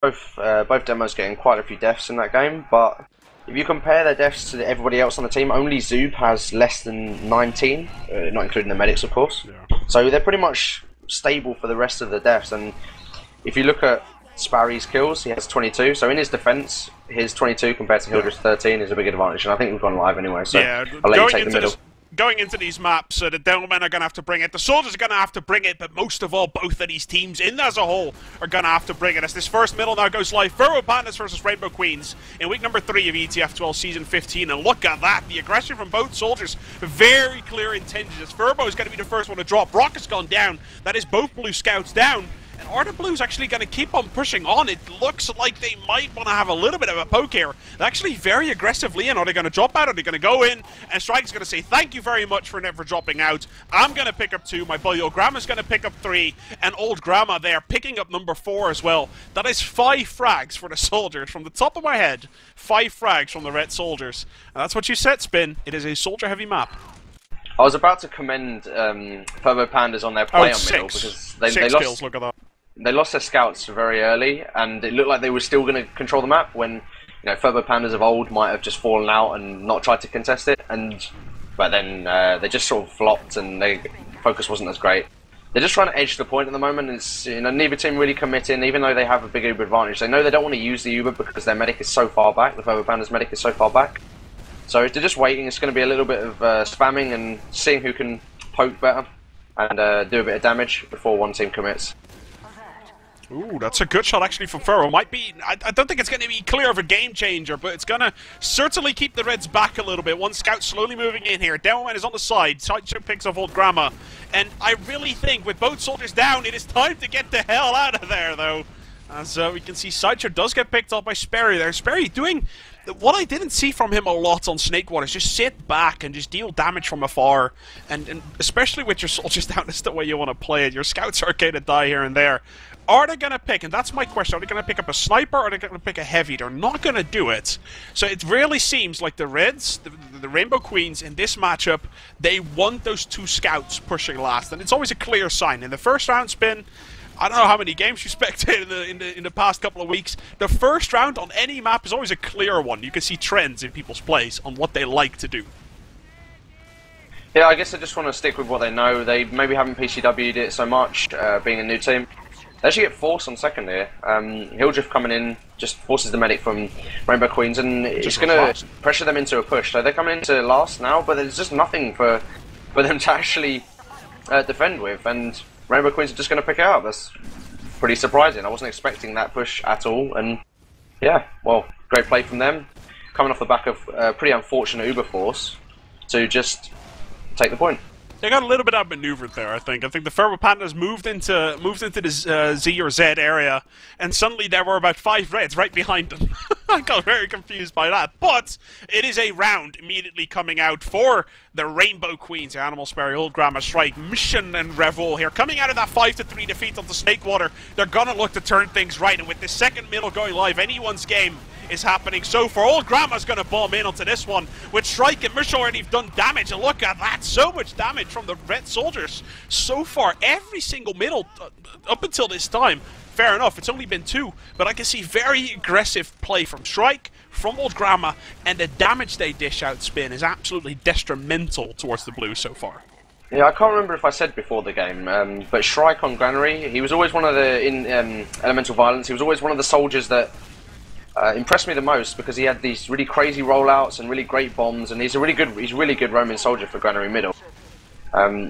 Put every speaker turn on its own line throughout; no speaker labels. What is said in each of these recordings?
both demos getting quite a few deaths in that game, but if you compare their deaths to everybody else on the team, only Zoob has less than 19, not including the medics, of course.
Yeah.
So they're pretty much stable for the rest of the deaths. And if you look at Sparry's kills, he has 22. So in his defense, his 22 compared to Hildreth's 13 is a big advantage. And I think we've gone live anyway, so
yeah,
I'll let you take the middle.
Going into these maps, the Devilmen are going to have to bring it, the Soldiers are going to have to bring it, but most of all, both of these teams, in as a whole, are going to have to bring it. As this first middle now goes live, Furbo Pandas versus Rainbow Queens in week number 3 of ETF2L Season 15, and look at that, the aggression from both Soldiers, very clear intentions. Furbo is going to be the first one to drop, Rocket's gone down, that is both Blue Scouts down. And are the Blues actually going to keep on pushing on? It looks like they might want to have a little bit of a poke here. They're actually very aggressively in. Are they going to drop out? Are they going to go in? And Strike's going to say, thank you very much for never dropping out. I'm going to pick up 2. My buddy Old Grandma's going to pick up 3. And Old Grandma there picking up number 4 as well. That is 5 frags for the Soldiers. From the top of my head, 5 frags from the Red Soldiers. And that's what you said, Spin. It is a soldier-heavy map.
I was about to commend Furbo Pandas on their play on middle because they lost.
Kills, look at that.
They lost their scouts very early, and it looked like they were still going to control the map when, Furbo Pandas of old might have just fallen out and not tried to contest it, but then they just sort of flopped and their focus wasn't as great. They're just trying to edge the point at the moment. It's neither team really committing, even though they have a big Uber advantage. They know they don't want to use the Uber because their medic is so far back. The Furbo Pandas medic is so far back. So they're just waiting. It's going to be a little bit of spamming and seeing who can poke better and do a bit of damage before one team commits.
Ooh, that's a good shot actually from Furbo. Might be, I don't think it's going to be clear of a game changer, but it's going to certainly keep the Reds back a little bit. One scout slowly moving in here. Devilman is on the side. Sideshow picks off Old Grandma. And I really think with both soldiers down, it is time to get the hell out of there, though. As we can see, Sideshow does get picked up by Sperry there. Sperry doing what I didn't see from him a lot on Snakewater is just sit back and just deal damage from afar. And especially with your soldiers down, that's the way you want to play it. Your scouts are going to die here and there. Are they going to pick, and that's my question, are they going to pick up a sniper or are they going to pick a heavy? They're not going to do it. So it really seems like the Reds, the Rainbow Queens in this matchup, they want those 2 scouts pushing last. And it's always a clear sign. In the first round, Spin, I don't know how many games you spectated in the past couple of weeks. The first round on any map is always a clear one. You can see trends in people's plays on what they like to do.
Yeah, I guess they just want to stick with what they know. They maybe haven't PCW'd it so much, being a new team. They actually get forced on second here. Hildreth coming in just forces the medic from Rainbow Queens, and it's going to pressure them into a push. So they're coming into last now, but there's just nothing for them to actually defend with, and Rainbow Queens are just going to pick it up. That's pretty surprising. I wasn't expecting that push at all, and yeah, well, great play from them. Coming off the back of a pretty unfortunate Uber force to just take the point.
They got a little bit outmaneuvered there, I think. I think the Furbo Pandas moved into the Z or Z area, and suddenly there were about 5 Reds right behind them. I got very confused by that. But it is a round immediately coming out for the Rainbow Queens. Animal Sperry, Old Grandma, Strike, Mission, and Revol here. Coming out of that 5-3 defeat on the Snakewater, they're going to look to turn things right. And with the second middle going live, anyone's game is happening. So for Old Grandma's going to bomb in onto this one with Strike and Mish already have done damage, and look at that, so much damage from the Red Soldiers so far. Every single middle up until this time, fair enough, it's only been 2, but I can see very aggressive play from Strike, from Old Grandma, and the damage they dish out, Spin, is absolutely detrimental towards the Blues so far.
Yeah, I can't remember if I said before the game, but Shrike on Granary, he was always one of the, in Elemental Violence, he was always one of the soldiers that impressed me the most because he had these really crazy rollouts and really great bombs, and he's a really good roaming soldier for Granary middle.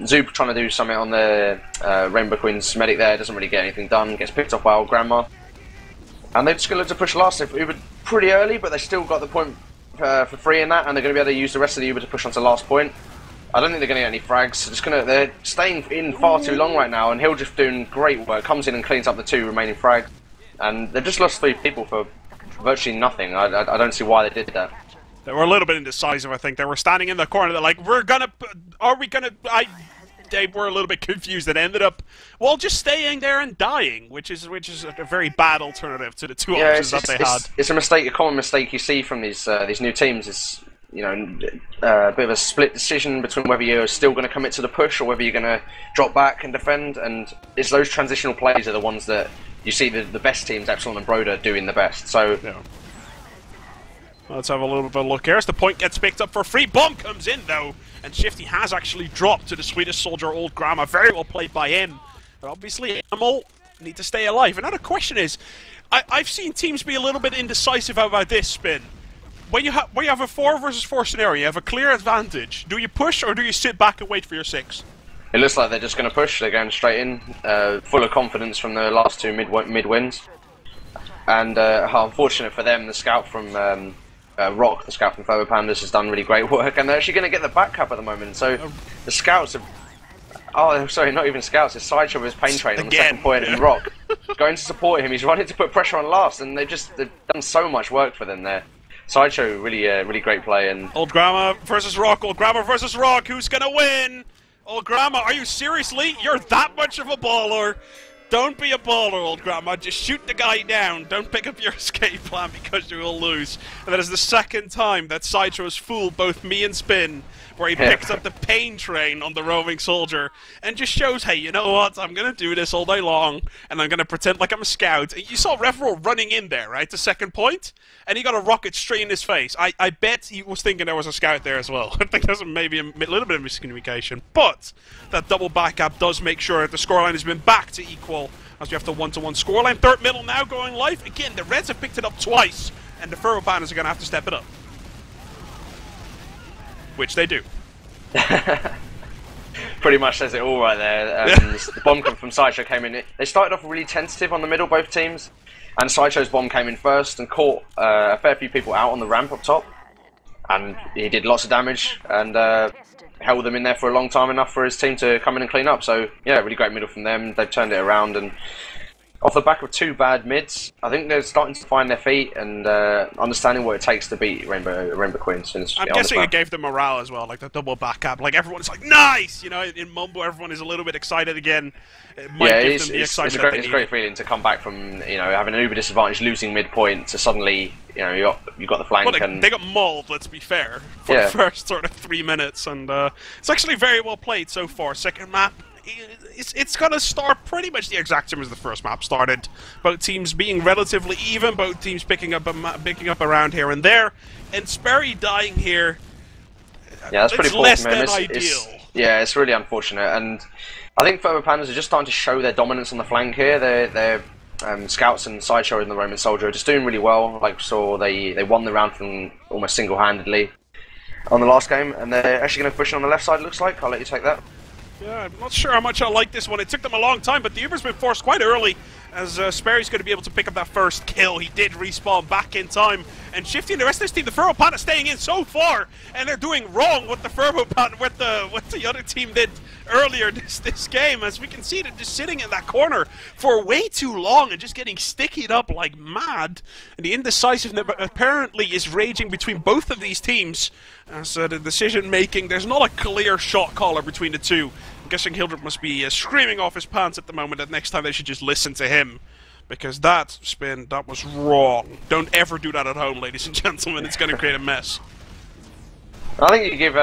Zoop trying to do something on the Rainbow Queen's medic there, doesn't really get anything done, gets picked up by Old Grandma. And they're just going to look to push last. They've Ubered pretty early, but they still got the point for free in that, and they're going to be able to use the rest of the Uber to push onto last point. I don't think they're going to get any frags. They're staying in far too long right now, and Hildreth doing great work, comes in and cleans up the 2 remaining frags. And they've just lost 3 people for virtually nothing. I don't see why they did that.
They were a little bit indecisive, I think. They were standing in the corner. They're like, are we gonna... They were a little bit confused and ended up, well, just staying there and dying, which is a very bad alternative to the 2 options that they had.
It's a mistake, a common mistake you see from these new teams. Is you know, a bit of a split decision between whether you're still going to commit to the push or whether you're going to drop back and defend. And it's those transitional plays are the ones that you see the best teams, Epsilon and Broda, doing the best. So.
Yeah. Let's have a little bit of a look here as the point gets picked up for free. Bomb comes in though, and Shifty has actually dropped to the Swedish soldier Old Grandma. Very well played by him. But obviously, Animal need to stay alive. Another question is, I've seen teams be a little bit indecisive about this spin. When you have a 4 versus 4 scenario, you have a clear advantage. Do you push or do you sit back and wait for your 6?
It looks like they're just going to push. They're going straight in, full of confidence from the last 2 mid wins. And how unfortunate for them, the scout from Rock, the scout from Furbo Pandas, has done really great work, and they're actually going to get the back cap at the moment. So the scouts have. Oh, sorry, not even scouts. It's Sideshow with his pain train on the second point, and Rock going to support him. He's running to put pressure on last, and they've done so much work for them there. Sideshow, really great play. And
Old Grandma versus Rock. Old Grandma versus Rock. Who's gonna win? Old Grandma, are you seriously? You're that much of a baller. Don't be a baller, Old Grandma. Just shoot the guy down. Don't pick up your escape plan because you will lose. And that is the second time that Sideshow has fooled both me and Spin, where he picks up the pain train on the roving soldier and just shows, hey, you know what? I'm going to do this all day long, and I'm going to pretend like I'm a scout. You saw Reverol running in there, right? The second point, and he got a rocket straight in his face. I bet he was thinking there was a scout there as well. I think there's maybe a little bit of miscommunication. But that double backup does make sure that the scoreline has been back to equal, as we have the 1-to-1 scoreline. Third middle now going live. Again, the Reds have picked it up twice, and the Furbo Pandas are going to have to step it up. Which they do.
Pretty much says it all right there. The bomb from Sideshow came in. They started off really tentative on the middle, both teams, and Sideshow's bomb came in first and caught a fair few people out on the ramp up top, and he did lots of damage and held them in there for a long time, enough for his team to come in and clean up. So yeah, really great middle from them. They've turned it around, and off the back of 2 bad mids, I think they're starting to find their feet and understanding what it takes to beat Rainbow Queens.
I'm guessing it gave them morale as well, like the double backup. Like everyone's like, nice! You know, in Mumbo, everyone is a little bit excited again. It might give them the excitement
it's a great feeling to come back from, you know, having an uber disadvantage, losing midpoint, to suddenly, you know, you got the flank.
Well,
and
they got mauled, let's be fair, for the first sort of 3 minutes, and it's actually very well played so far. Second map, it's going to start pretty much the exact same as the first map started. Both teams being relatively even, both teams picking up around here and there, and Sperry dying here.
Yeah, that's pretty poor,
less than ideal.
It's really unfortunate, and I think Furbo Pandas are just starting to show their dominance on the flank here. Their scouts and Sideshow and the Roman Soldier are just doing really well. Like we saw, they won the round from almost single-handedly on the last game, and they're actually going to push on the left side, it looks like. I'll let you take that.
Yeah, I'm not sure how much I like this one. It took them a long time, but the Uber's been forced quite early, as Sperry's going to be able to pick up that first kill. He did respawn back in time, and Shifty and the rest of this team, the Furbo Panda, staying in so far, and they're doing wrong what the Furbo Panda, what the other team did earlier this game. As we can see, they're just sitting in that corner for way too long and just getting stickied up like mad. And the indecisiveness apparently is raging between both of these teams. So the decision making, there's not a clear shot caller between the two. I'm guessing Hildred must be screaming off his pants at the moment that next time they should just listen to him. Because that spin, that was wrong. Don't ever do that at home, ladies and gentlemen. It's going to create a mess.
I think you give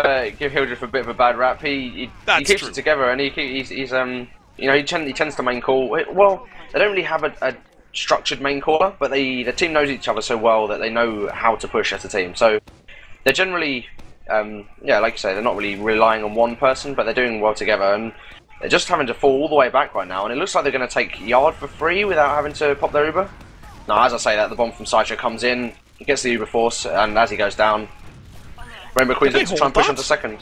Hildred a bit of a bad rap. He keeps it together, and he's you know, he tends to main call. Well, they don't really have a structured main caller, but the team knows each other so well that they know how to push as a team. So they're generally, like you say, they're not really relying on one person, but they're doing well together, and they're just having to fall all the way back right now, and it looks like they're going to take Yard for free without having to pop their Uber. Now, as I say that, the bomb from Sideshow comes in, he gets the Uber force, and as he goes down, Rainbow Queens looks to try and push onto second.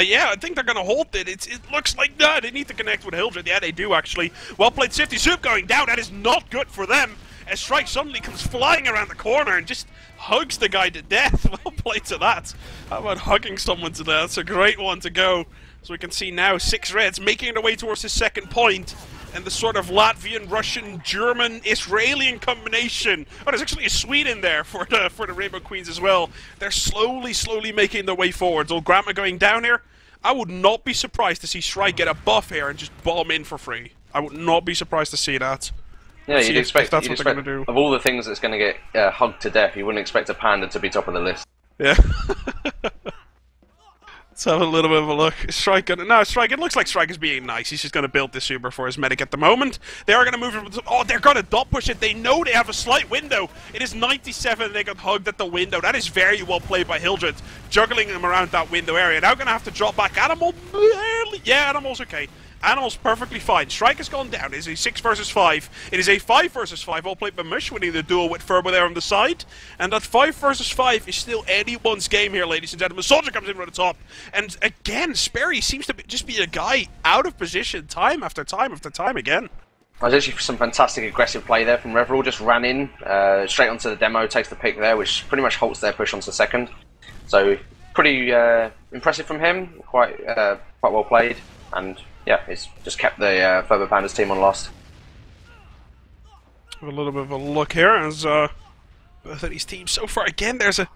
Yeah, I think they're going to hold it. It looks like they need to connect with Hildred. Yeah, they do, actually. Well played, Sifty Soup going down. That is not good for them. As Strike suddenly comes flying around the corner and just hugs the guy to death. Well played to that. How about hugging someone to death? That's a great one to go. So we can see now 6 Reds making their way towards his second point. And the sort of Latvian, Russian, German, Israeli combination. Oh, there's actually a Swede in there for the Rainbow Queens as well. They're slowly making their way forwards. Old Grandma going down here. I would not be surprised to see Shrike get a buff here and just bomb in for free. I would not be surprised to see that.
Yeah, you'd expect that's what they're going to do. Of all the things that's going to get hugged to death, you wouldn't expect a Panda to be top of the list.
Yeah. Let's have a little bit of a look. Strike. No, Strike. It looks like Strike is being nice. He's just going to build this Uber for his medic at the moment. They are going to move him. Oh, they're going to dot push it. They know they have a slight window. It is 97. They got hugged at the window. That is very well played by Hildred, juggling them around that window area. Now going to have to drop back. Animal barely. Yeah, Animal's okay. Animal's perfectly fine. Strike has gone down. It is a 6 versus 5. It is a 5 versus 5. All played by Mush, winning the duel with Furbo there on the side. And that 5 versus 5 is still anyone's game here, ladies and gentlemen. Soldier comes in from the top. And again, Sperry seems to just be a guy out of position time after time after time again.
There's actually some fantastic aggressive play there from Reverall. Just ran in, straight onto the demo, takes the pick there, which pretty much halts their push onto the second. So, pretty impressive from him. Quite well played. And yeah, it's just kept the Furbo Pandas team on last.
Have a little bit of a look here as both of these teams so far. Again, there's a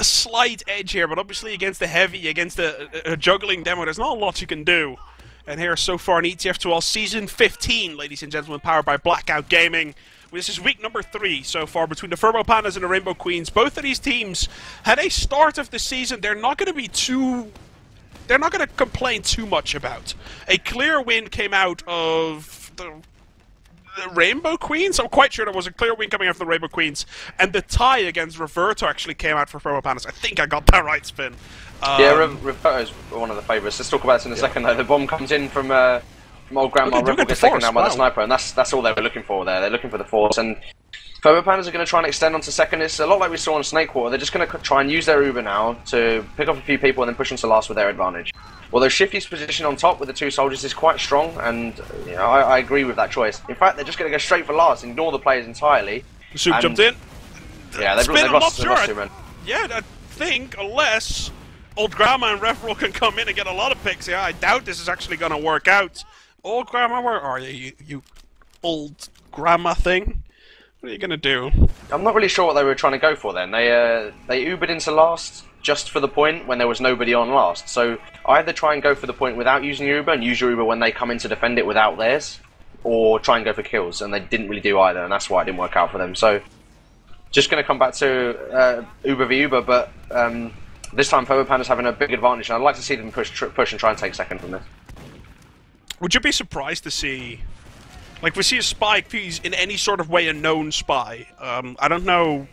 slight edge here, but obviously against the heavy, against a juggling demo, there's not a lot you can do. And here so far in ETF2L Season 15, ladies and gentlemen, powered by Blackout Gaming. This is week number 3 so far between the Furbo Pandas and the Rainbow Queens. Both of these teams had a start of the season they're not going to complain too much about. A clear win came out of the Rainbow Queens. I'm quite sure there was a clear win coming out from the Rainbow Queens. And the tie against Reverto actually came out for Furbo Pandas. I think I got that right, Spin.
Yeah, Reverto is one of the favourites. Let's talk about this in a second, though. The bomb comes in from old Grandma. Reverall gets taken down by the sniper, and that's all they were looking for there. They're looking for the force. And Furbo Pandas are going to try and extend onto second. It's a lot like we saw on Snakewater. They're just going to try and use their Uber now to pick off a few people and then push into last with their advantage. Although Shifty's position on top with the 2 soldiers is quite strong, and you know, I agree with that choice. In fact, they're just going to go straight for last, ignore the players entirely.
The Soup jumped in.
Yeah, they've lost 2 men.
Yeah, I think, unless Old Grandma and Reverall can come in and get a lot of picks, yeah, I doubt this is actually going to work out. Old Grandma, where are you, you old Grandma thing? What are you going to do?
I'm not really sure what they were trying to go for then. They Ubered into last just for the point when there was nobody on last. So either try and go for the point without using your Uber and use your Uber when they come in to defend it without theirs, or try and go for kills, and they didn't really do either, and that's why it didn't work out for them. So just going to come back to Uber v Uber, but this time Furbo Pandas having a big advantage, and I'd like to see them push and try and take second from this.
Would you be surprised to see, like, we see a spy, if he's in any sort of way a known spy? I don't know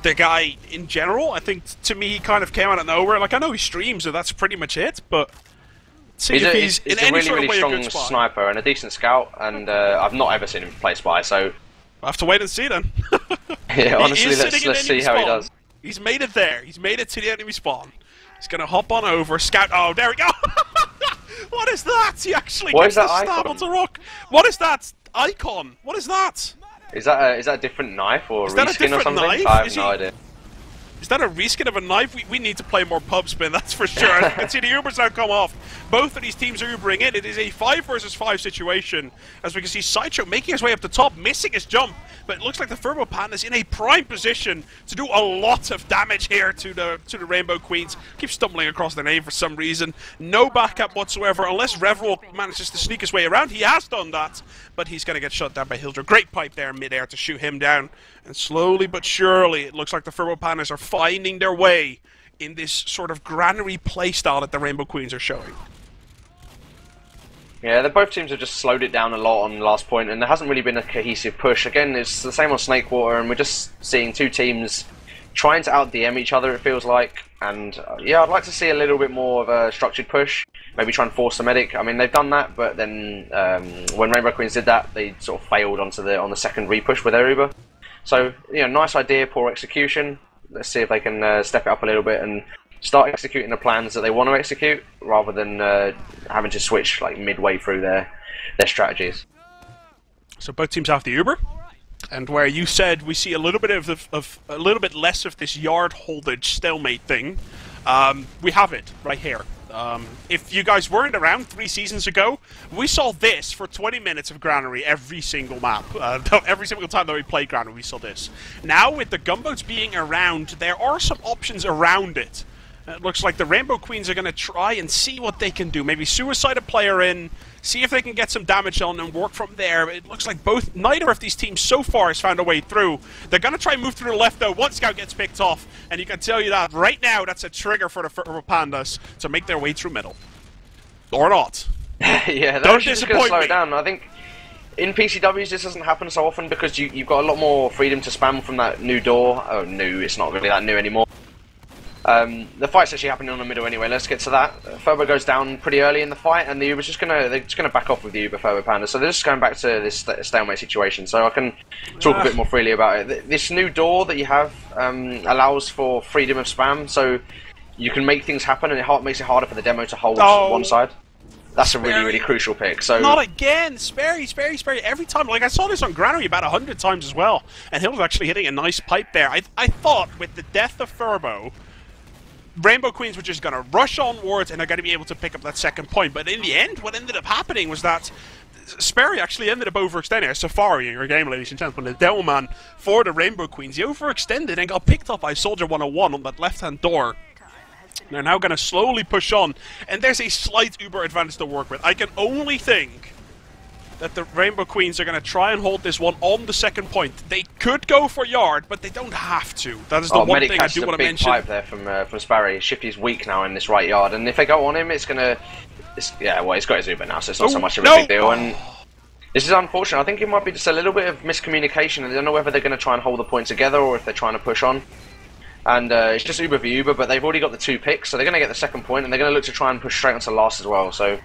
the guy in general. I think, to me, he kind of came out of nowhere. Like, I know he streams, so that's pretty much it, but see if he's in any sort of way a good spy.
He's a really strong sniper and a decent scout, and I've not ever seen him play spy, so
I'll have to wait and see then.
Yeah, honestly, let's see how he does.
He's made it there. He's made it to the enemy spawn. He's going to hop on over, scout. Oh, there we go! What is that? He actually gets the stab onto rock. What is that icon? What is that?
Is that a different knife or a reskin or something?
Knife?
I have no idea.
Is that a reskin of a knife? We need to play more pub spin, that's for sure. As you can see, the Ubers now come off. Both of these teams are Ubering in. It is a 5 versus 5 situation. As we can see, Sideshow making his way up the top, missing his jump. But it looks like the Furbo Pandas in a prime position to do a lot of damage here to the Rainbow Queens. Keep stumbling across their name for some reason. No backup whatsoever, unless Reverall manages to sneak his way around. He has done that, but he's going to get shot down by Hildred. Great pipe there in midair to shoot him down. And slowly but surely, it looks like the Furbo Pandas are finding their way in this sort of granary playstyle that the Rainbow Queens are showing.
Yeah, both teams have just slowed it down a lot on last point, and there hasn't really been a cohesive push. Again, it's the same on Snakewater, and we're just seeing 2 teams trying to out-DM each other, it feels like. And yeah, I'd like to see a little bit more of a structured push. Maybe try and force the medic. I mean, they've done that, but then when Rainbow Queens did that, they sort of failed on the second repush with their Uber. So, you know, nice idea, poor execution. Let's see if they can step it up a little bit and start executing the plans that they want to execute, rather than having to switch like midway through their strategies.
So both teams have the Uber, and where you said we see a little bit of a little bit less of this yard holdage stalemate thing, we have it right here. If you guys weren't around 3 seasons ago, we saw this for 20 minutes of Granary every single map. Every single time that we played Granary, we saw this. Now, with the gunboats being around, there are some options around it. It looks like the Rainbow Queens are going to try and see what they can do. Maybe suicide a player in, see if they can get some damage on and work from there. It looks like neither of these teams so far has found a way through. They're going to try and move through the left, though. One scout gets picked off, and you can tell you that right now that's a trigger for the Pandas to make their way through middle. Or not.
Yeah,
don't
just
disappoint
going to slow
me.
it down. I think in PCWs this doesn't happen so often because you've got a lot more freedom to spam from that new door. Oh, new, it's not really that new anymore. The fight's actually happening on the middle anyway. Let's get to that. Furbo goes down pretty early in the fight, and the Uber's they're just gonna back off with the Uber Furbo Panda. So they're just going back to this stalemate situation. So I can talk a bit more freely about it. This new door that you have allows for freedom of spam, so you can make things happen, and it makes it harder for the demo to hold one side. That's a really, really crucial pick. So
not again! Sperry. Every time, like I saw this on Granary about 100 times as well, and Hill was actually hitting a nice pipe there. I thought with the death of Furbo, Rainbow Queens were just going to rush onwards and they're going to be able to pick up that second point. But in the end, what ended up happening was that Sperry actually ended up overextending. Safari in your game, ladies and gentlemen, the Devilman for the Rainbow Queens. He overextended and got picked up by Soldier 101 on that left-hand door. They're now going to slowly push on, and there's a slight Uber advantage to work with. I can only think that the Rainbow Queens are going to try and hold this one on the second point. They could go for yard, but they don't have to. That is the one thing I do want to mention.
Pipe there from Sparry. Shifty's weak now in this right yard, and if they go on him, it's going to... yeah, well, he's got his Uber now, so it's not so much of a big deal. And this is unfortunate. I think it might be just a little bit of miscommunication, and I don't know whether they're going to try and hold the point together or if they're trying to push on. And it's just Uber v Uber, but they've already got the 2 picks, so they're going to get the second point, and they're going to look to try and push straight onto last as well. So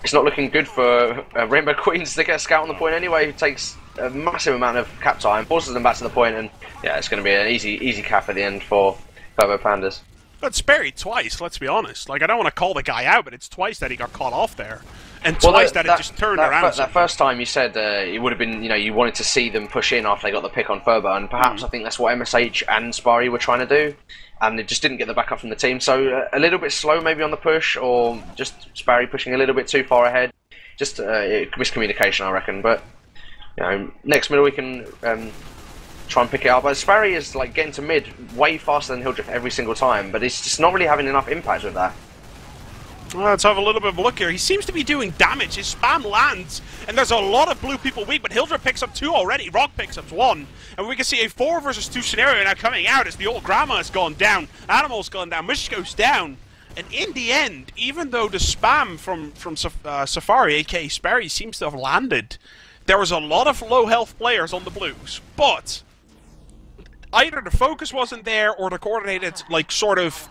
it's not looking good for Rainbow Queens to get a scout on the point anyway, who takes a massive amount of cap time, forces them back to the point, and yeah, it's going to be an easy cap at the end for Furbo Pandas.
But Sperry twice, let's be honest. Like, I don't want to call the guy out, but it's twice that he got caught off there. And twice that it just turned around.
That first time you said it would have been, you wanted to see them push in after they got the pick on Furbo, and perhaps I think that's what MSH and Sparry were trying to do, and they just didn't get the backup from the team. So a little bit slow maybe on the push, or just Sparry pushing a little bit too far ahead. Just miscommunication, I reckon. But next middle we can try and pick it up. But Sparry is like getting to mid way faster than Hildriff every single time, but he's just not really having enough impact with that.
Well, let's have a little bit of a look here. He seems to be doing damage. His spam lands, and there's a lot of blue people weak, but Hildriff picks up 2 already. Rock picks up 1, and we can see a 4 versus 2 scenario now coming out as the old grandma has gone down, Animal's gone down, Mish goes down, and in the end, even though the spam from Safari, aka Sperry, seems to have landed, there was a lot of low health players on the blues, but either the focus wasn't there or the coordinated, like, sort of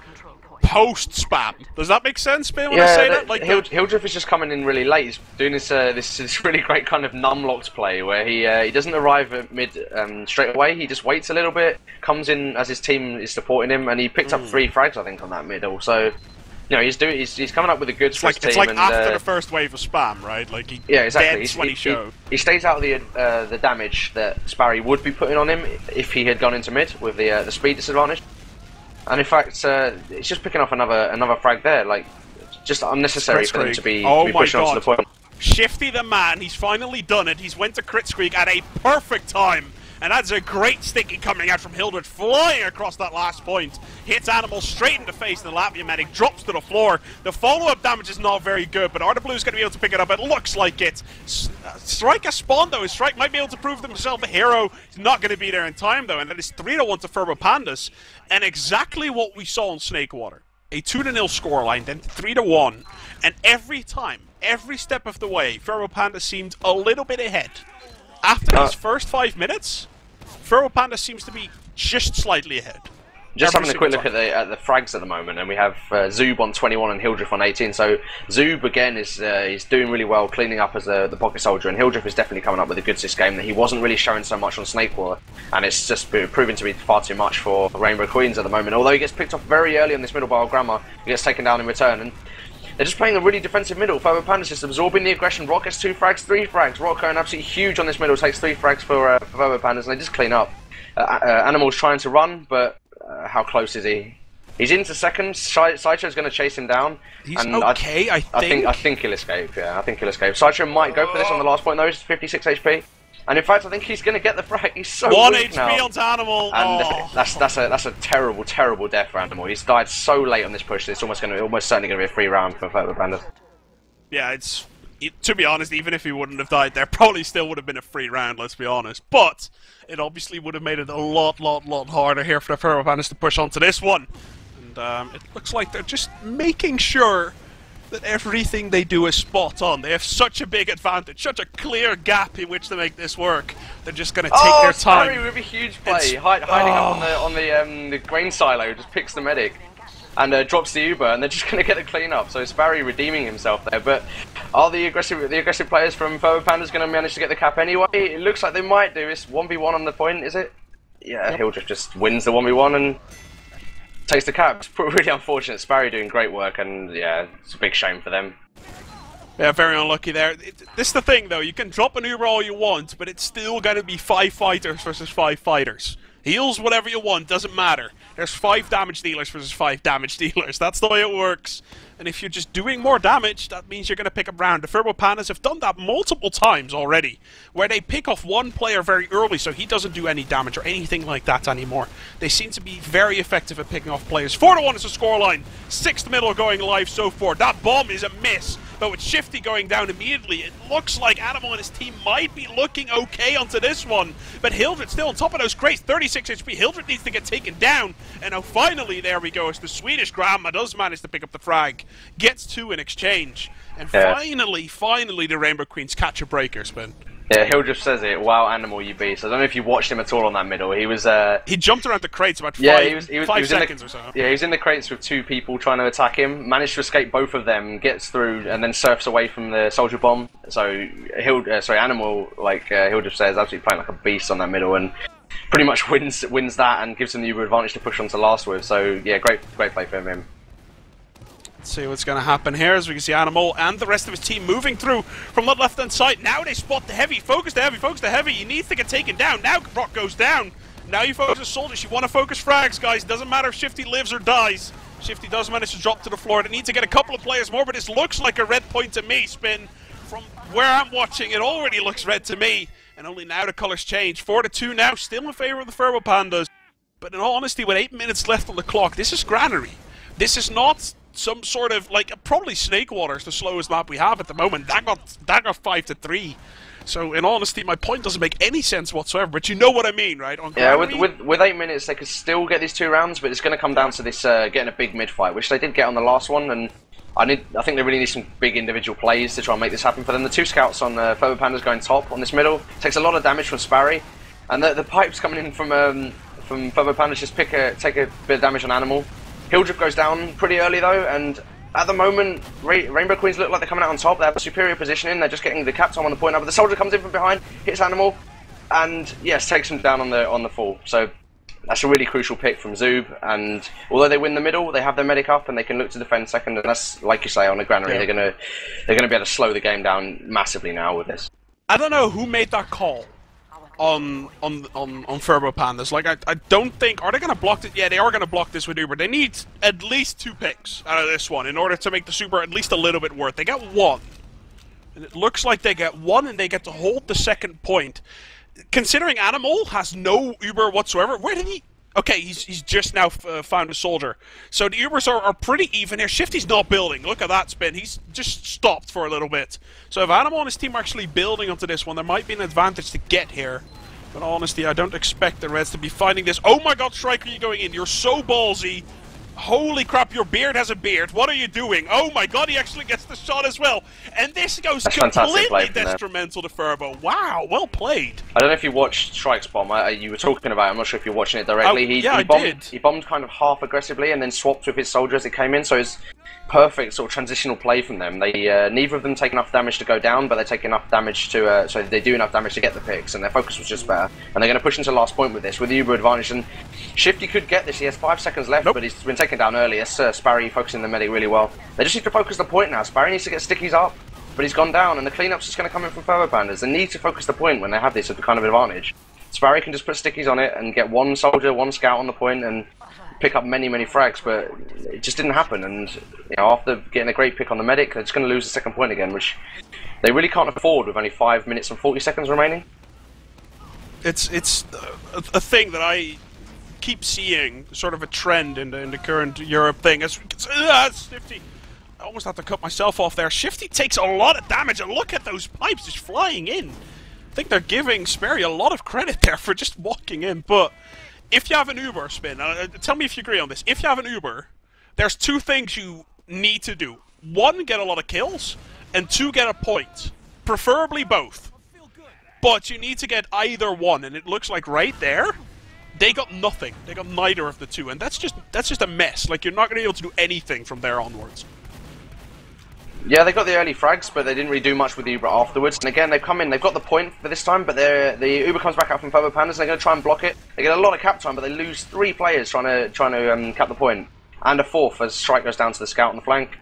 post-spam. Does that make sense, Ben, when I say that? Like
Hildriff is just coming in really late. He's doing this really great kind of numlocked play where he doesn't arrive at mid straight away. He just waits a little bit, comes in as his team is supporting him, and he picked up 3 frags, I think, on that middle. So, he's coming up with the goods for his team.
It's like after the first wave of spam, right? Like he
exactly.
When he showed.
He stays out of the damage that Sparry would be putting on him if he had gone into mid with the speed disadvantage. And in fact, it's just picking off another frag there, like just unnecessary for them to be pushing onto the point.
Shifty the man, he's finally done it. He's went to Crit Squeak at a perfect time. And that's a great sticky coming out from Hildred, flying across that last point. Hits Animal straight in the face, and the Latvia medic drops to the floor. The follow-up damage is not very good, but Arda Blue's going to be able to pick it up. It looks like it. Strike has spawned, though. Strike might be able to prove himself a hero. He's not going to be there in time, though. And that is 3-1 to Furbo Pandas. And exactly what we saw on Snakewater. A 2-0 scoreline, then 3-1. And every time, every step of the way, Furbo Pandas seemed a little bit ahead. After these first 5 minutes, Furbo Pandas seems to be just slightly ahead.
Just having a quick look at the frags at the moment, and we have Zoob on 21 and Hildriff on 18. So Zoob again is doing really well, cleaning up as the pocket soldier, and Hildriff is definitely coming up with the goods this game that he wasn't really showing so much on Snakewater, and it's just proving to be far too much for Rainbow Queens at the moment. Although he gets picked off very early on this middle by Grandma, he gets taken down in return, and they're just playing a really defensive middle. Furbo Pandas just absorbing the aggression. Rock gets 2 frags, 3 frags. Rock going absolutely huge on this middle, takes 3 frags for Furbo Pandas, and they just clean up. Animal's trying to run, but how close is he? He's into second. Sideshow's going to chase him down.
He's okay, I think.
I think he'll escape. Yeah, I think he'll escape. Sideshow might go for this on the last point though. He's 56 HP. And in fact, I think he's going to get the frag. He's so
One
weak
HP
now.
onto Animal.
And
Oh.
that's a terrible, terrible death for Animal. He's died so late on this push that it's almost certainly going to be a free round for Pandas.
Yeah, to be honest, even if he wouldn't have died there, probably still would have been a free round, let's be honest. But it obviously would have made it a lot harder here for the Furbo Pandas to push onto this one. And it looks like they're just making sure that everything they do is spot on. They have such a big advantage, such a clear gap in which to make this work. They're just going to take their time.
Sparry with a huge play, hiding up on the grain silo, just picks the medic and drops the Uber, and they're just going to get a clean up. So Sparry redeeming himself there. But are the aggressive players from Furbo Pandas going to manage to get the cap anyway? It looks like they might do. It's 1v1 on the point, is it? Yeah, yep. He'll just wins the 1v1 and takes the cap. It's really unfortunate. Sparry doing great work, and yeah, it's a big shame for them.
Yeah, very unlucky there. This is the thing, though. You can drop an Uber all you want, but it's still going to be 5 fighters versus 5 fighters. Heals whatever you want, doesn't matter. There's 5 damage dealers versus 5 damage dealers. That's the way it works. And if you're just doing more damage, that means you're going to pick up round. The Furbo Pandas have done that multiple times already, where they pick off one player very early so he doesn't do any damage or anything like that anymore. They seem to be very effective at picking off players. 4-1 is the scoreline. 6th middle going live so far. That bomb is a miss. But with Shifty going down immediately, it looks like Animal and his team might be looking okay onto this one. But Hildred still on top of those crates, 36 HP. Hildred needs to get taken down. And now finally, there we go, as the Swedish Grandma does manage to pick up the frag. Gets 2 in exchange. And finally, the Rainbow Queens catch a breaker, Spin.
Yeah, Hildred says it, wow, Animal you beast. I don't know if you watched him at all on that middle. He was
he jumped around the crates about 5 seconds or so.
Yeah, he was in the crates with 2 people trying to attack him, managed to escape both of them, gets through, and then surfs away from the soldier bomb. So Animal, like Hildred says, absolutely playing like a beast on that middle, and pretty much wins that and gives him the Uber advantage to push on to last with. So yeah, great play for him.
Let's see what's going to happen here, as we can see Animal and the rest of his team moving through from the left-hand side. Now they spot the heavy. Focus the heavy, focus the heavy. He needs to get taken down. Now Brock goes down. Now you focus the soldiers. You want to focus frags, guys. Doesn't matter if Shifty lives or dies. Shifty does manage to drop to the floor. They need to get a couple of players more, but this looks like a red point to me, Spin. From where I'm watching, it already looks red to me. And only now the colours change. 4-2 now, still in favour of the Furbo Pandas. But in all honesty, with 8 minutes left on the clock, this is Granary. This is not some sort of, like, probably Snake Water's the slowest map we have at the moment. That got 5-3. So, in honesty, my point doesn't make any sense whatsoever, but you know what I mean, right? On
yeah, with 8 minutes, they could still get these 2 rounds, but it's going to come down to this getting a big mid-fight, which they did get on the last one, and I think they really need some big individual plays to try and make this happen for them. The 2 scouts on Furbo Pandas going top on this middle takes a lot of damage from Sparry, and the pipes coming in from Furbo Pandas just take a bit of damage on Animal. Hildred goes down pretty early though, and at the moment, Rainbow Queens look like they're coming out on top. They have a superior positioning. They're just getting the cap time on the point now. But the soldier comes in from behind, hits Animal, and yes, takes him down on the fall. So that's a really crucial pick from Zoob. And although they win the middle, they have their medic up and they can look to defend second. And that's, like you say, on the Granary, they're gonna be able to slow the game down massively now with this.
I don't know who made that call on Furbo Pandas. Like, I don't think... Are they going to block it? Yeah, they are going to block this with Uber. They need at least 2 picks out of this one in order to make the Super at least a little bit worth. They get 1. And it looks like they get 1 and they get to hold the second point. Considering Animal has no Uber whatsoever, where did he... Okay, he's just now found a soldier. So the Ubers are pretty even here. Shifty's not building. Look at that spin. He's just stopped for a little bit. So if Animal and his team are actually building onto this one, there might be an advantage to get here. But honestly, I don't expect the Reds to be finding this. Oh my god, Striker, you're going in. You're so ballsy. Holy crap, your beard has a beard. What are you doing? Oh my god, he actually gets the shot as well. And this goes completely detrimental to Furbo. Wow, well played.
I don't know if you watched Strike's bomb. You were talking about it. I'm not sure if you're watching it directly. He bombed kind of half aggressively and then swapped with his soldier as it came in. So it's perfect sort of transitional play from them. They neither of them take enough damage to go down, but they take enough damage to so they do enough damage to get the picks, and their focus was just better. And they're going to push into last point with this with the Uber advantage. And Shifty could get this. He has 5 seconds left, but he's been taken down early. Yes, Sparry focusing the medic really well. They just need to focus the point now. Sparry needs to get stickies up, but he's gone down, and the cleanup's just going to come in from Furbo Pandas. They need to focus the point when they have this as a kind of advantage. Sparry can just put stickies on it and get 1 soldier, 1 scout on the point and pick up many frags, but it just didn't happen. And you know, after getting a great pick on the medic, they're just going to lose the second point again, which they really can't afford with only 5 minutes and 40 seconds remaining.
It's a thing that I keep seeing, sort of a trend in the current Europe thing. As Shifty, I almost have to cut myself off there. Shifty takes a lot of damage, and look at those pipes just flying in. I think they're giving Sperry a lot of credit there for just walking in. But if you have an Uber, Spin, tell me if you agree on this. If you have an Uber, there's two things you need to do. One, get a lot of kills, and two, get a point. Preferably both. But you need to get either one, and it looks like right there, they got nothing. They got neither of the two, and that's just a mess. Like, you're not going to be able to do anything from there onwards.
Yeah, they got the early frags, but they didn't really do much with the Uber afterwards. And again, they've come in, they've got the point for this time, but the Uber comes back out from Furbo Pandas, and they're going to try and block it. They get a lot of cap time, but they lose 3 players trying to cap the point, and a 4th as Strike goes down to the scout on the flank.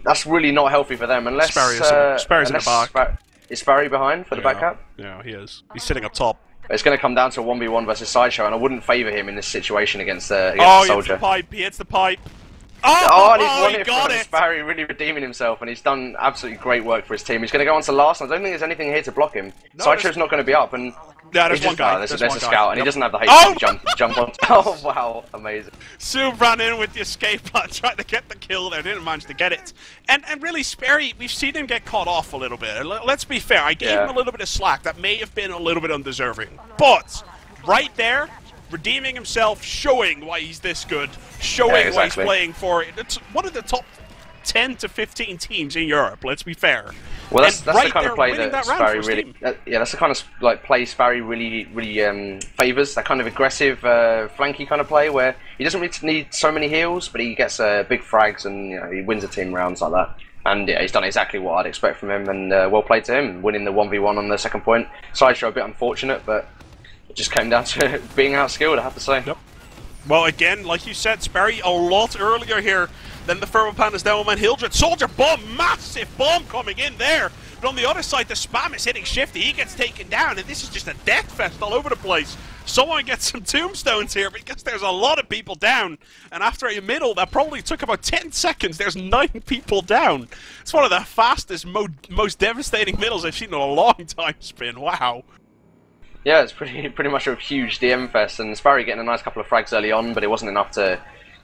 That's really not healthy for them, unless
Sperry's in the back.
Is Sperry behind for the back cap?
Yeah, he is. He's sitting up top.
It's going to come down to a 1v1 versus Sideshow, and I wouldn't favour him in this situation against the Soldier.
He hits the pipe.
And he's won it
got
from Sparry, really redeeming himself, and he's done absolutely great work for his team. He's going to go on to last, and I don't think there's anything here to block him. No, Sideshow's not going to be up, and
yeah, there's one guy.
There's a scout, and he doesn't have the HP to jump on. Oh wow, amazing.
Sub ran in with the escape plan, tried to get the kill there, didn't manage to get it. And really, Sperry, we've seen him get caught off a little bit. Let's be fair, I gave him a little bit of slack. That may have been a little bit undeserving. But, right there, redeeming himself, showing why he's this good, showing why he's playing for it's one of the top 10 to 15 teams in Europe, let's be fair.
Well, that's the kind of play that Sparry really... that's the kind of play Sparry really favours. That kind of aggressive, flanky kind of play where he doesn't really need so many heals, but he gets big frags and he wins the team rounds like that. And yeah, he's done exactly what I'd expect from him, and well played to him, winning the 1v1 on the second point. Sideshow a bit unfortunate, but it just came down to being outskilled, I have to say.
Yep. Well, again, like you said, Sperry a lot earlier here than the Furbo Pandas Devilman Hildred. Soldier bomb, massive bomb coming in there. But on the other side, the spam is hitting Shifty. He gets taken down, and this is just a death fest all over the place. Someone gets some tombstones here because there's a lot of people down. And after a middle that probably took about 10 seconds, there's 9 people down. It's one of the fastest, most devastating middles I've seen in a long time, Spin. Wow.
Yeah, it's pretty much a huge DM fest, and Sparry getting a nice couple of frags early on, but it wasn't enough to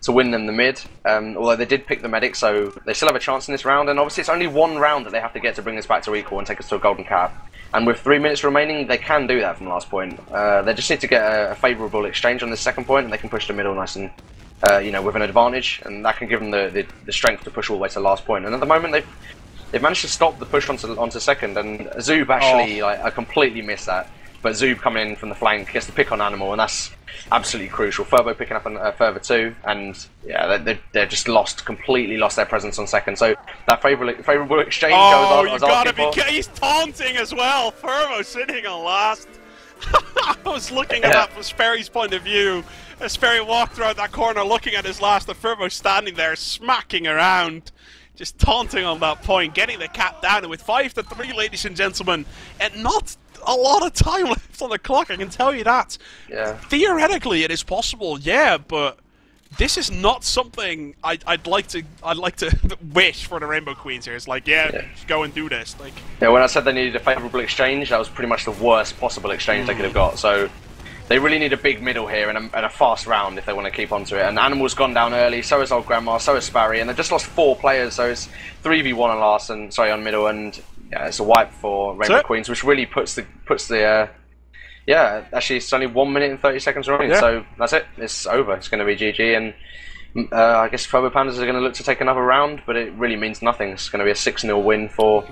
win them the mid. Although they did pick the medic, so they still have a chance in this round, and obviously it's only one round that they have to get to bring this back to equal and take us to a golden cap. And with 3 minutes remaining, they can do that from last point. They just need to get a favourable exchange on this second point, and they can push the middle nice and with an advantage, and that can give them the strength to push all the way to the last point. And at the moment, they've managed to stop the push onto second, and Zoob actually I completely missed that. But Zoob coming in from the flank gets the pick on Animal, and that's absolutely crucial. Furbo picking up a further 2, and yeah, they're just completely lost their presence on second. So that favourable exchange goes on.
He's taunting as well. Furbo sitting on last. I was looking at that from Sperry's point of view. As Sperry walked throughout that corner looking at his last, the Furbo standing there smacking around. Just taunting on that point, getting the cap down, and with 5-3, ladies and gentlemen, and not a lot of time left on the clock, I can tell you that. Yeah. Theoretically, it is possible, yeah, but this is not something I'd like to wish for the Rainbow Queens here. It's like, just go and do this. Like,
yeah, when I said they needed a favourable exchange, that was pretty much the worst possible exchange they could have got. So they really need a big middle here and a fast round if they want to keep onto it. And Animal's gone down early, so is Old Grandma, so is Sparry, and they've just lost 4 players, so it's 3v1 on last, and on middle, and yeah, it's a wipe for Rainbow Queens, which really puts the actually it's only 1 minute and 30 seconds remaining, so that's it. It's over. It's going to be GG, and I guess Furbo Pandas are going to look to take another round, but it really means nothing. It's going to be a 6-0 win for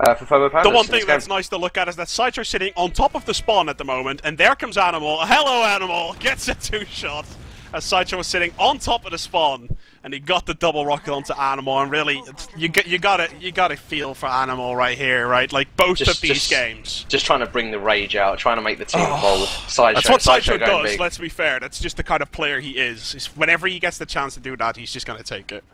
Furbo Pandas.
The one thing that's nice to look at is that Sideshow sitting on top of the spawn at the moment, and there comes Animal. Hello, Animal! Gets a 2-shot as Sideshow was sitting on top of the spawn, and he got the double rocket onto Animal. And really, you gotta feel for Animal right here, right? Like both of these games,
just trying to bring the rage out, trying to make the team bold.
That's what Sideshow does. Big. Let's be fair. That's just the kind of player he is. Whenever he gets the chance to do that, he's just gonna take it.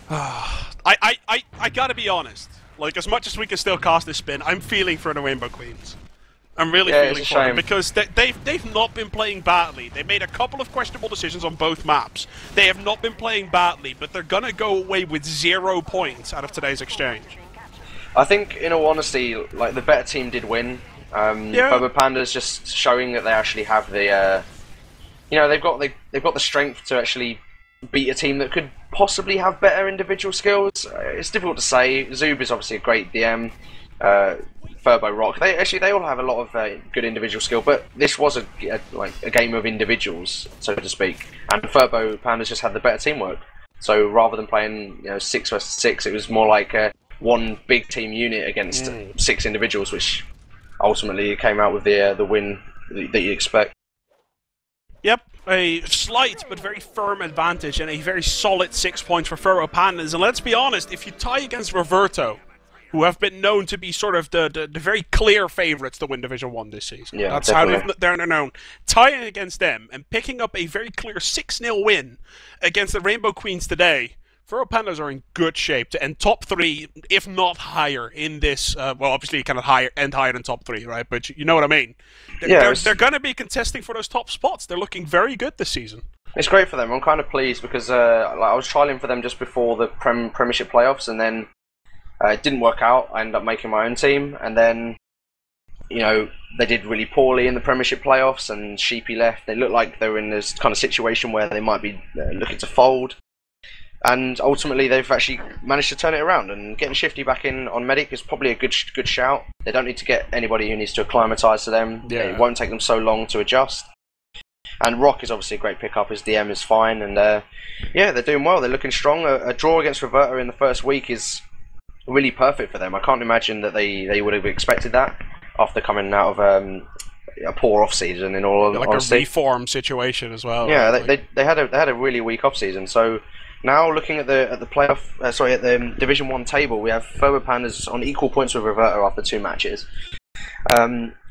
I gotta be honest. Like, as much as we can still cast this spin, I'm feeling for the Rainbow Queens. I'm really feeling for them because they've not been playing badly. They made a couple of questionable decisions on both maps. They have not been playing badly, but they're gonna go away with 0 points out of today's exchange.
I think, in all honesty, like the better team did win. Furbo Pandas just showing that they actually have the, they've got the strength to actually beat a team that could possibly have better individual skills. It's difficult to say. Zoob is obviously a great DM. Furbo, Rock, they all have a lot of good individual skill, but this was a game of individuals, so to speak. And Furbo Pandas just had the better teamwork. So rather than playing 6 versus 6, it was more like one big team unit against 6 individuals, which ultimately came out with the win that you expect.
Yep, a slight but very firm advantage and a very solid 6 points for Furbo Pandas. And let's be honest, if you tie against Roberto, who have been known to be sort of the very clear favourites to win Division 1 this season.
Yeah,
that's
definitely.
how they're known. Tying against them and picking up a very clear 6-0 win against the Rainbow Queens today, Furbo Pandas are in good shape to end top 3, if not higher, in this. Well, obviously, kind of higher than top 3, right? But you know what I mean. They're going to be contesting for those top spots. They're looking very good this season.
It's great for them. I'm kind of pleased because I was trialing for them just before the Premiership playoffs, and then it didn't work out. I ended up making my own team, and then they did really poorly in the Premiership playoffs, and Sheepy left. They looked like they were in this kind of situation where they might be looking to fold. And ultimately, they've actually managed to turn it around, and getting Shifty back in on Medic is probably a good shout. They don't need to get anybody who needs to acclimatise to them.
Yeah.
It won't take them so long to adjust. And Rock is obviously a great pickup. His DM is fine, and they're doing well. They're looking strong. A draw against Roberta in the first week is really perfect for them. I can't imagine that they would have expected that after coming out of a poor off season. In all honesty,
a reform situation as well.
Yeah, they had a really weak off season. So now looking at the playoff, at the Division 1 table, we have Furbo Pandas on equal points with Roberta after 2 matches,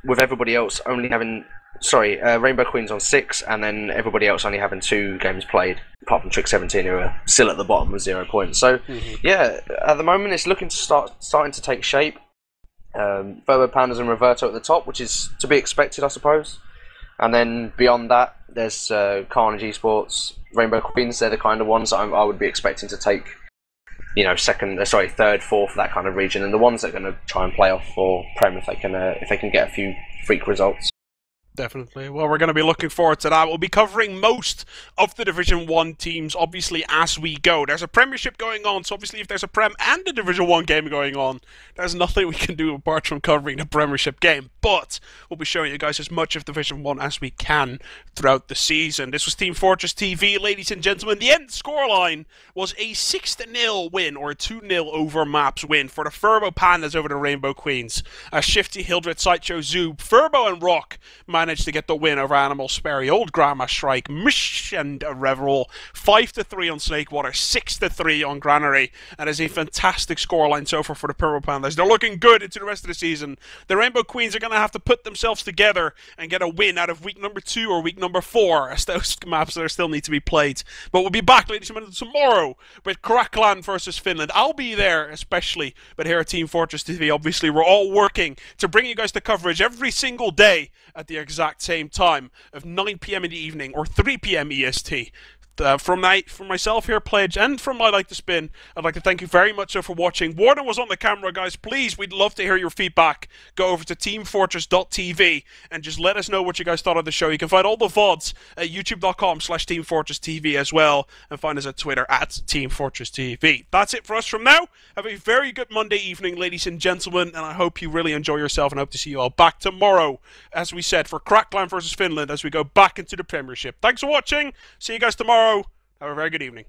with everybody else only having. Rainbow Queens on 6, and then everybody else only having 2 games played, apart from Trick 17, who are still at the bottom with 0 points. So, at the moment, it's looking to starting to take shape. Furbo Pandas and Roberto at the top, which is to be expected, I suppose. And then beyond that, there's Carnage Esports, Rainbow Queens. They're the kind of ones that I would be expecting to take, third, fourth, that kind of region, and the ones that are going to try and play off for Prem if they can get a few freak results.
Definitely. Well, we're going to be looking forward to that. We'll be covering most of the Division 1 teams, obviously, as we go. There's a Premiership going on, so obviously if there's a Prem and a Division 1 game going on, there's nothing we can do apart from covering the Premiership game. But we'll be showing you guys as much of Division 1 as we can throughout the season. This was Team Fortress TV, ladies and gentlemen. The end scoreline was a 6-0 win, or a 2-0 over maps win for the Furbo Pandas over the Rainbow Queens. As Shifty, Hildred, Sideshow, Zoob, Furbo and Rock managed to get the win over Animal Sperry, Old Grandma Shrike, Mish and Reverall, 5-3 on Snakewater, 6-3 on Granary. That is a fantastic scoreline so far for the Furbo Pandas. They're looking good into the rest of the season. The Rainbow Queens are going to have to put themselves together and get a win out of week number 2 or week number 4, as those maps there still need to be played. But we'll be back, ladies and gentlemen, tomorrow with Crackland versus Finland. I'll be there especially, but here at Team Fortress TV, obviously, we're all working to bring you guys the coverage every single day at the exact same time of 9 PM in the evening or 3 PM EST. From myself here, Pledge, and from I Like to Spin, I'd like to thank you very much for watching. Warden was on the camera, guys. Please, we'd love to hear your feedback. Go over to teamfortress.tv and just let us know what you guys thought of the show. You can find all the VODs at youtube.com/teamfortresstv as well, and find us at Twitter at teamfortresstv. That's it for us from now. Have a very good Monday evening, ladies and gentlemen, and I hope you really enjoy yourself, and I hope to see you all back tomorrow, as we said, for Crackland versus Finland as we go back into the Premiership. Thanks for watching. See you guys tomorrow. Have a very good evening.